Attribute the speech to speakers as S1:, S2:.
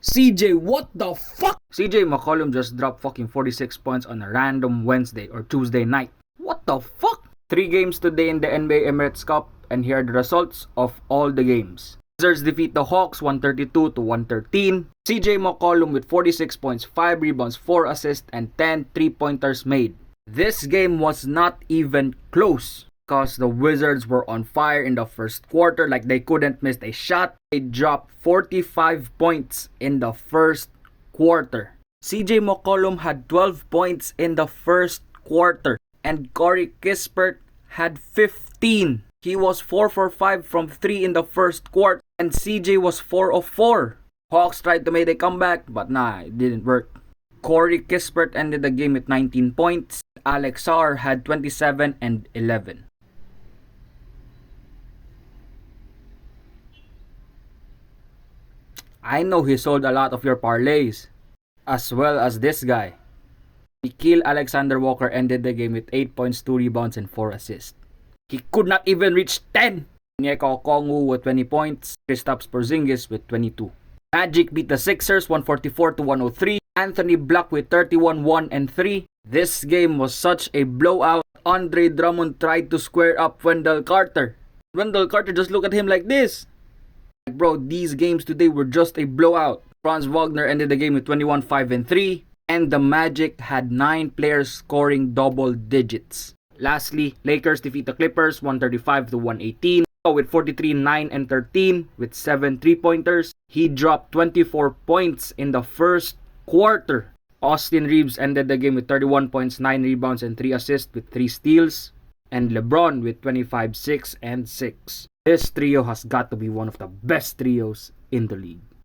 S1: CJ, what the fuck? CJ McCollum just dropped fucking 46 points on a random Wednesday or Tuesday night. What the fuck? 3 games today in the NBA Emirates Cup, and here are the results of all the games. Wizards defeat the Hawks 132 to 113. CJ McCollum with 46 points, 5 rebounds, 4 assists, and 10 3-pointers made. This game was not even close because the Wizards were on fire in the first quarter, like they couldn't miss a shot. They dropped 45 points in the first quarter. CJ McCollum had 12 points in the first quarter, and Corey Kispert had 15. He was 4 for 5 from 3 in the first quarter, and CJ was 4 of 4. Hawks tried to make a comeback, but nah, it didn't work. Corey Kispert ended the game with 19 points. Alex Sarr had 27 and 11. I know he sold a lot of your parlays, as well as this guy. Nickeil Alexander-Walker ended the game with 8 points, 2 rebounds, and 4 assists. He could not even reach 10! Onyeka Okongwu with 20 points, Kristaps Porzingis with 22. Magic beat the Sixers 144 to 103. Anthony Black with 31, 1 and 3. This game was such a blowout. Andre Drummond tried to square up Wendell Carter. Wendell Carter just looked at him like this. Like, bro, these games today were just a blowout. Franz Wagner ended the game with 21, 5 and 3. And the Magic had 9 players scoring double digits. Lastly, Lakers defeat the Clippers 135 to 118. With 43, 9 and 13 with 7 3-pointers. He dropped 24 points in the first quarter. Austin Reeves ended the game with 31 points, 9 rebounds, and 3 assists with 3 steals. And LeBron with 25, 6 and 6. This trio has got to be one of the best trios in the league.